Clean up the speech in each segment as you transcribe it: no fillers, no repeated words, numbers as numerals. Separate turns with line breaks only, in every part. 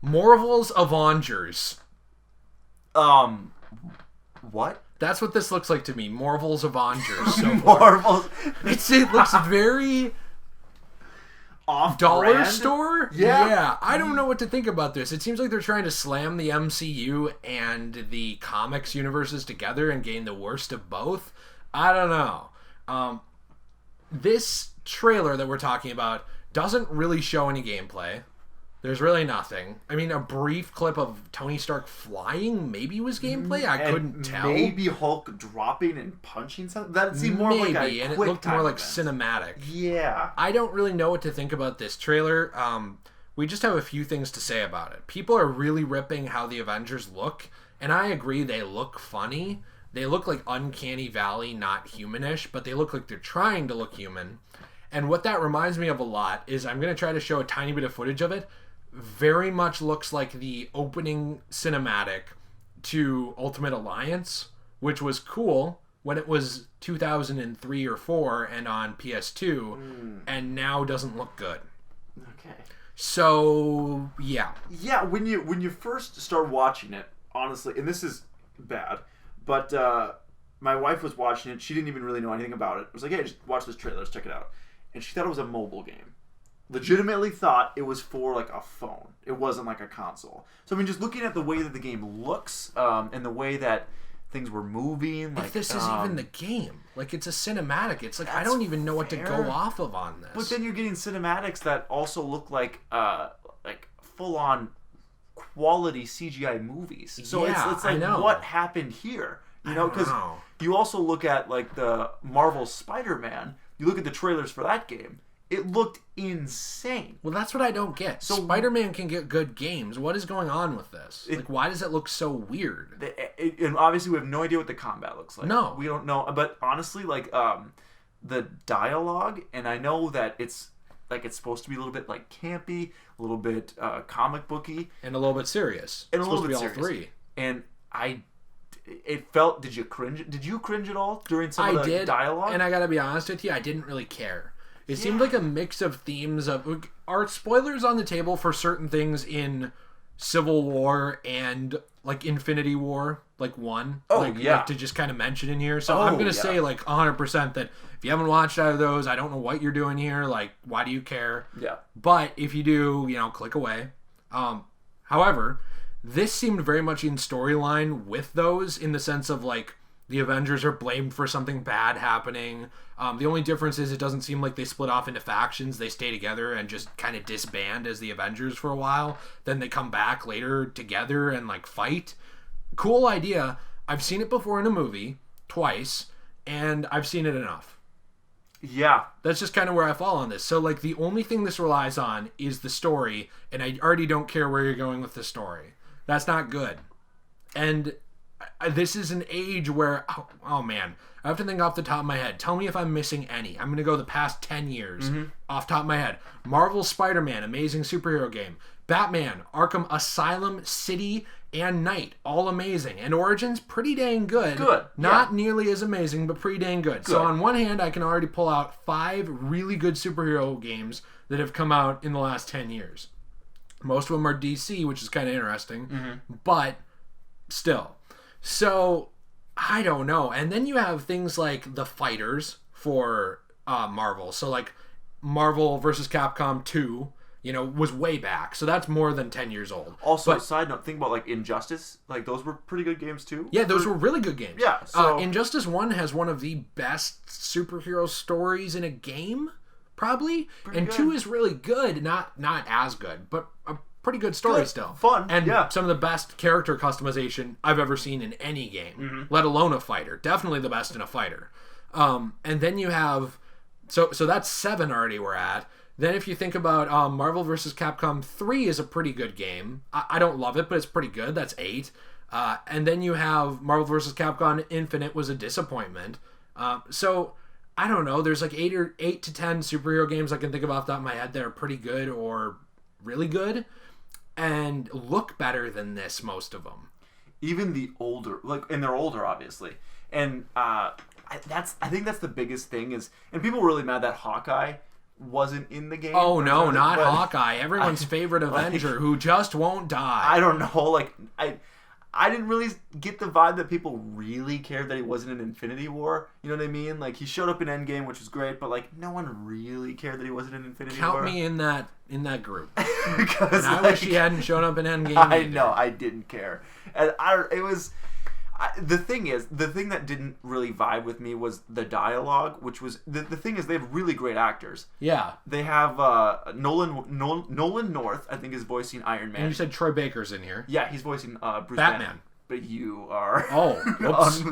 Morvel's Avengers.
What?
That's what this looks like to me. Morvel's Avengers. So
Marvel's.
it looks very
Off
dollar
brand?
store.
Yeah.
I don't know what to think about this. It seems like they're trying to slam the MCU and the comics universes together and gain the worst of both. I don't know. This trailer that we're talking about doesn't really show any gameplay. There's really nothing. I mean, a brief clip of Tony Stark flying maybe was gameplay. I couldn't tell.
Maybe Hulk dropping and punching something. That seemed more like a
and it
quick
looked more
time
like
event.
cinematic.
Yeah.
I don't really know what to think about this trailer. We just have a few things to say about it. People are really ripping how the Avengers look, and I agree they look funny. They look like Uncanny Valley, not humanish, but they look like they're trying to look human. And what that reminds me of a lot is I'm going to try to show a tiny bit of footage of it. Very much looks like the opening cinematic to Ultimate Alliance, which was cool when it was 2003 or 4 and on PS2, and now doesn't look good.
Okay.
So, yeah.
Yeah, when you first start watching it, honestly, and this is bad, but my wife was watching it. She didn't even really know anything about it. I was like, hey, just watch this trailer. Let's check it out. And she thought it was a mobile game. Legitimately thought it was for like a phone. It wasn't like a console. So I mean, just looking at the way that the game looks and the way that things were moving, like
if this is even the game, like it's a cinematic. It's like I don't even know what to go off of on this.
But then you're getting cinematics that also look like full on quality CGI movies. So
Yeah,
it's like what happened here? You know, because you also look at like the Marvel Spider-Man. You look at the trailers for that game. It looked insane.
Well, that's what I don't get. So Spider-Man can get good games. What is going on with this? Like, why does it look so weird?
And obviously, we have no idea what the combat looks like.
No.
We don't know. But honestly, like, the dialogue, and I know that it's supposed to be a little bit, like, campy, a little bit comic booky.
And a little bit serious.
And
it's
a little bit
supposed to be
serious.
all three.
And it felt, did you cringe? Did you cringe at all during some of the dialogue?
And I gotta be honest with you, I didn't really care. It seemed like a mix of themes of... Are spoilers on the table for certain things in Civil War and, like, Infinity War, like, 1?
Oh,
like,
yeah.
Like, to just kind of mention in here. So I'm going to say, like, 100% that if you haven't watched either of those, I don't know what you're doing here. Like, why do you care?
Yeah.
But if you do, you know, click away. However, this seemed very much in storyline with those in the sense of, like, the Avengers are blamed for something bad happening. The only difference is it doesn't seem like they split off into factions. They stay together and just kind of disband as the Avengers for a while. Then they come back later together and like fight. Cool idea. I've seen it before in a movie twice, and I've seen it enough.
Yeah.
That's just kind of where I fall on this. So like the only thing this relies on is the story, and I already don't care where you're going with the story. That's not good. And this is an age where, oh man, I have to think off the top of my head. Tell me if I'm missing any. I'm going to go the past 10 years off the top of my head. Marvel Spider-Man, amazing superhero game. Batman, Arkham Asylum, City, and Night, all amazing. And Origins, pretty dang good. Not nearly as amazing, but pretty dang good. So on one hand, I can already pull out 5 really good superhero games that have come out in the last 10 years. Most of them are DC, which is kind of interesting. But still. So, I don't know. And then you have things like the fighters for Marvel. So, like, Marvel vs. Capcom 2, you know, was way back. So that's more than 10 years old.
Also, side note, think about, like, Injustice. Like, those were pretty good games, too.
Yeah, those were really good games.
Yeah, so...
Injustice 1 has one of the best superhero stories in a game, probably. Pretty good. 2 is really good. Not as good, but... pretty good story still.
Fun.
And some of the best character customization I've ever seen in any game, let alone a fighter. Definitely the best in a fighter. And then you have... So that's 7 already we're at. Then if you think about Marvel vs. Capcom 3 is a pretty good game. I don't love it, but it's pretty good. That's 8. And then you have Marvel vs. Capcom Infinite was a disappointment. So... I don't know. There's like 8 to 10 superhero games I can think of off the top of my head that are pretty good or really good and look better than this, most of them.
Even the older, like, and they're older, obviously. And I think that's the biggest thing is, and people were really mad that Hawkeye wasn't in the game.
Oh no, not Hawkeye. Everyone's favorite Avenger who just won't die.
I don't know. Like I didn't really get the vibe that people really cared that he wasn't in Infinity War. You know what I mean? Like, he showed up in Endgame, which was great, but like no one really cared that he wasn't in Infinity War.
Count me in that group.
Because
I wish he hadn't shown up in Endgame.
I know, I didn't care, and the thing that didn't really vibe with me was the dialogue, which was the thing is they have really great actors.
Yeah,
they have Nolan North, I think, is voicing Iron Man.
And you said Troy Baker's in here.
Yeah, he's voicing Bruce
Batman.
But you are...
Oh, oops.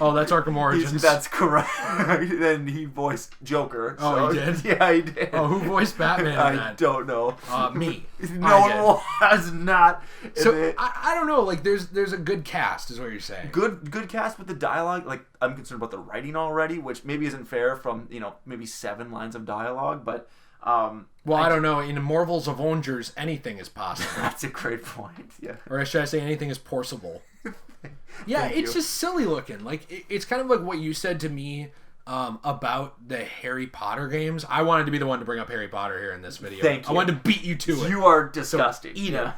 Oh, that's Arkham Origins.
That's correct. And he voiced Joker.
Oh, he did?
Yeah, he did.
Oh, who voiced Batman in that?
I don't know.
Me.
No one has not.
So, I don't know. Like, there's a good cast, is what you're saying.
Good cast with the dialogue. Like, I'm concerned about the writing already, which maybe isn't fair from, maybe 7 lines of dialogue, but...
Well, I don't know. In Morvel's Avengers, anything is possible.
That's a great point. Yeah.
Or should I say, anything is porceable? Yeah, it's just silly looking. Like it's kind of like what you said to me about the Harry Potter games. I wanted to be the one to bring up Harry Potter here in this video.
Thank you.
I wanted to beat you to it.
You are disgusting.
So eat it.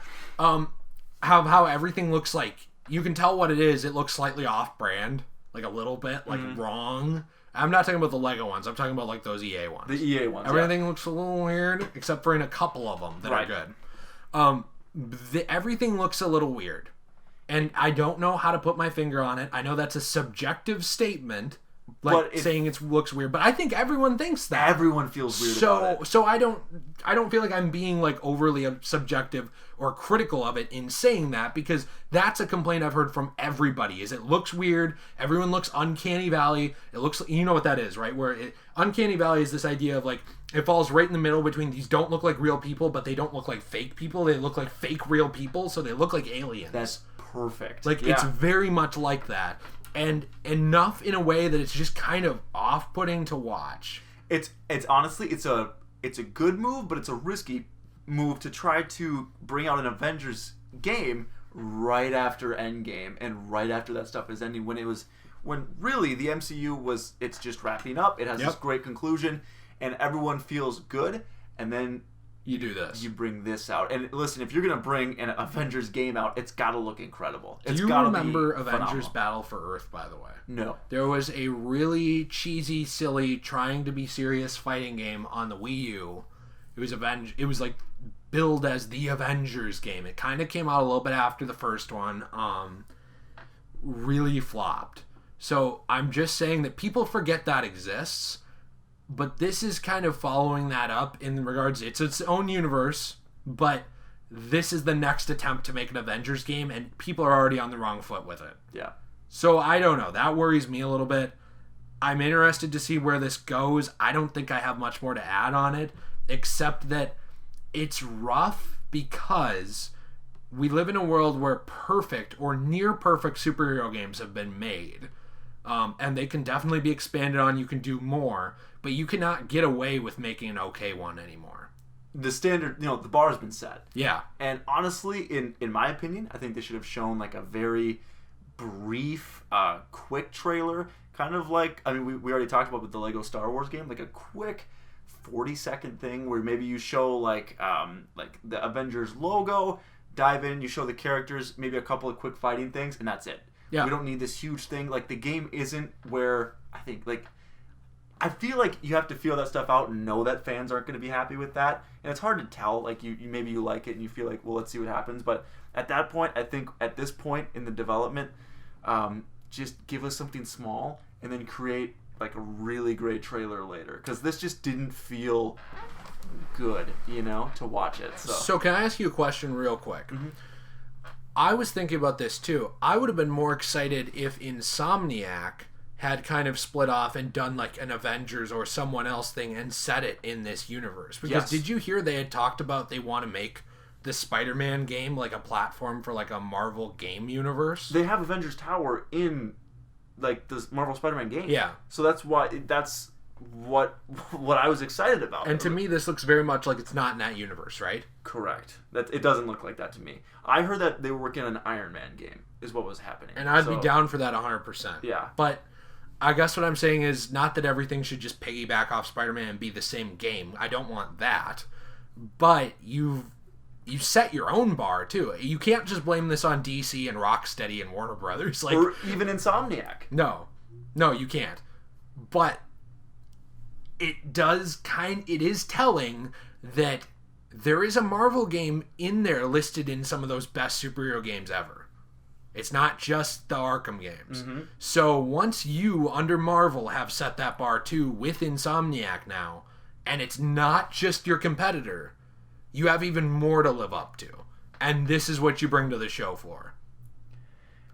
How everything looks like. You can tell what it is. It looks slightly off-brand, like a little bit, like wrong. I'm not talking about the Lego ones. I'm talking about like those EA ones.
The EA ones.
Everything looks a little weird, except for in a couple of them that are good. Everything looks a little weird, and I don't know how to put my finger on it. I know that's a subjective statement, like saying it looks weird, but I think everyone thinks that.
Everyone feels weird about it.
So I don't feel like I'm being like overly subjective or critical of it in saying that, because that's a complaint I've heard from everybody. Is it looks weird. Everyone looks Uncanny Valley. It looks, you know what that is, right? Uncanny Valley is this idea of like it falls right in the middle between these don't look like real people, but they don't look like fake people. They look like fake real people, so they look like aliens.
That's perfect.
Like it's very much like that. And enough in a way that it's just kind of off-putting to watch.
It's honestly it's a good move, but it's a risky move to try to bring out an Avengers game right after Endgame and right after that stuff is ending, when really the MCU it's just wrapping up. It has this great conclusion and everyone feels good, and then
you do this.
You bring this out. And listen, if you're going to bring an Avengers game out, it's got to look incredible.
Do you remember Avengers Battle for Earth, by the way?
No.
There was a really cheesy, silly, trying to be serious fighting game on the Wii U. It was like billed as the Avengers game. It kind of came out a little bit after the first one. Really flopped. So I'm just saying that people forget that exists. But this is kind of following that up in regards, it's its own universe, but this is the next attempt to make an Avengers game, and people are already on the wrong foot with it.
Yeah.
So I don't know. That worries me a little bit. I'm interested to see where this goes. I don't think I have much more to add on it, except that it's rough because we live in a world where perfect or near perfect superhero games have been made. And they can definitely be expanded on. You can do more, but you cannot get away with making an okay one anymore.
The standard, the bar has been set.
Yeah.
And honestly, in my opinion, I think they should have shown like a very brief, quick trailer. Kind of like, I mean, we already talked about with the Lego Star Wars game, like a quick 40-second thing where maybe you show like the Avengers logo, dive in, you show the characters, maybe a couple of quick fighting things, and that's it. Yeah. We don't need this huge thing. Like, the game isn't where, I feel like you have to feel that stuff out and know that fans aren't going to be happy with that. And it's hard to tell. Like, you maybe you like it and you feel like, well, let's see what happens. But at that point, I think at this point in the development, just give us something small and then create, like, a really great trailer later. Because this just didn't feel good, to watch it.
So can I ask you a question real quick? Mm-hmm. I was thinking about this too. I would have been more excited if Insomniac had kind of split off and done like an Avengers or someone else thing and set it in this universe. Because did you hear they had talked about they want to make the Spider-Man game like a platform for like a Marvel game universe?
They have Avengers Tower in like this Marvel Spider-Man game.
Yeah.
So that's what I was excited about.
And to me, this looks very much like it's not in that universe, right?
Correct. It doesn't look like that to me. I heard that they were working on an Iron Man game, is what was happening.
And I'd be down for that 100%.
Yeah.
But I guess what I'm saying is not that everything should just piggyback off Spider-Man and be the same game. I don't want that. But you set your own bar, too. You can't just blame this on DC and Rocksteady and Warner Brothers. Like,
or even Insomniac.
No, you can't. But it is telling that there is a Marvel game in there listed in some of those best superhero games ever. It's not just the Arkham games. Mm-hmm. So once you, under Marvel, have set that bar too with Insomniac now, and it's not just your competitor, you have even more to live up to. And this is what you bring to the show floor.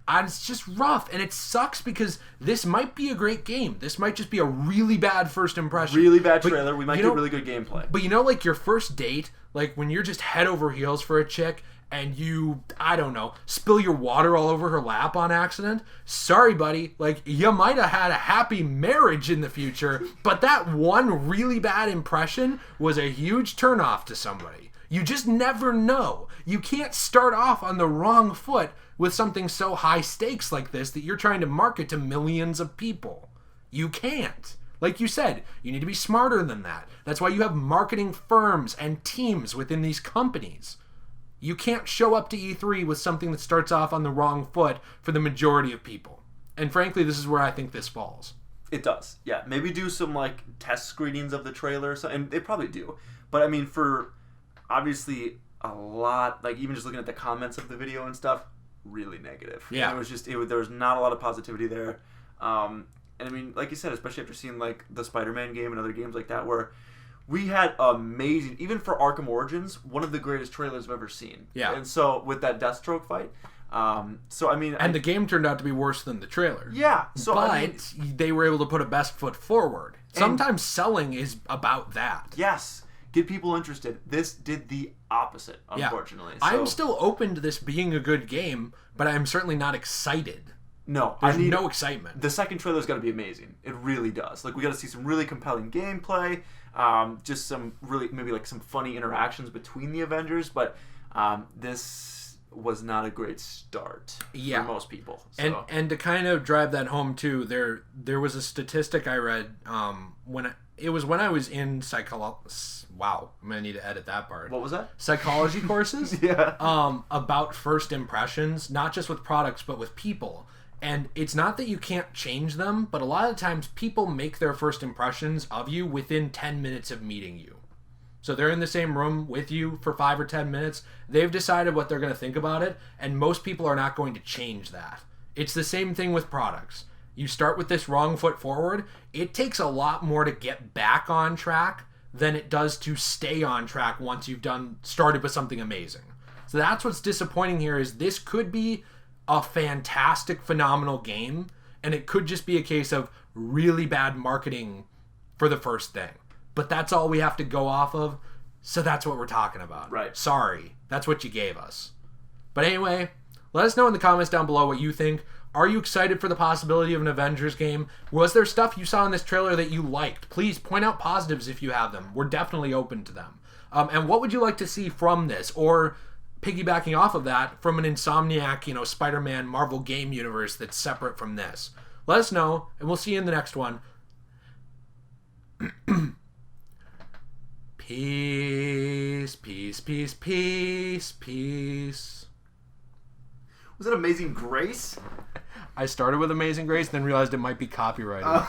And it's just rough, and it sucks because this might be a great game. This might just be a really bad first impression.
Really bad trailer. We might get really good gameplay.
But like your first date, like when you're just head over heels for a chick, and you, I don't know, spill your water all over her lap on accident, sorry, buddy, like, you might have had a happy marriage in the future, but that one really bad impression was a huge turnoff to somebody. You just never know. You can't start off on the wrong foot with something so high stakes like this that you're trying to market to millions of people. You can't. Like you said, you need to be smarter than that. That's why you have marketing firms and teams within these companies. You can't show up to E3 with something that starts off on the wrong foot for the majority of people. And frankly, this is where I think this falls.
It does. Yeah, maybe do some like test screenings of the trailer, and they probably do. But I mean, for obviously a lot, like even just looking at the comments of the video and stuff, really negative.
Yeah,
and there was not a lot of positivity there. And I mean, like you said, especially after seeing like the Spider-Man game and other games like that, where we had amazing, even for Arkham Origins, one of the greatest trailers I've ever seen.
Yeah.
And so with that Deathstroke fight, so I mean,
the game turned out to be worse than the trailer.
Yeah. So
but they were able to put a best foot forward. Sometimes selling is about that.
Yes. Get people interested. This did the opposite, unfortunately.
Yeah.
So,
I'm still open to this being a good game, but I'm certainly not excited.
No,
there's no excitement.
The second trailer's got to be amazing. It really does. Like, we got to see some really compelling gameplay, just some really, maybe like some funny interactions between the Avengers, but this was not a great start for most people. So.
And to kind of drive that home too, there was a statistic I read when I was in psychology. Wow, I'm gonna need to edit that part.
What was that?
Psychology courses.
Yeah.
About first impressions, not just with products but with people. And it's not that you can't change them, but a lot of times people make their first impressions of you within 10 minutes of meeting you. So they're in the same room with you for 5 or 10 minutes. They've decided what they're going to think about it, and most people are not going to change that. It's the same thing with products. You start with this wrong foot forward, it takes a lot more to get back on track than it does to stay on track once you've started with something amazing. So that's what's disappointing here, is this could be a fantastic, phenomenal game, and it could just be a case of really bad marketing for the first thing. But that's all we have to go off of, so that's what we're talking about.
Right.
Sorry, that's what you gave us. But anyway, let us know in the comments down below what you think. Are you excited for the possibility of an Avengers game? Was there stuff you saw in this trailer that you liked? Please point out positives if you have them. We're definitely open to them. And what would you like to see from this? Or piggybacking off of that, from an Insomniac, Spider-Man Marvel game universe that's separate from this. Let us know, and we'll see you in the next one. Peace, peace, peace, peace, peace.
Was it Amazing Grace?
I started with Amazing Grace, then realized it might be copyrighted.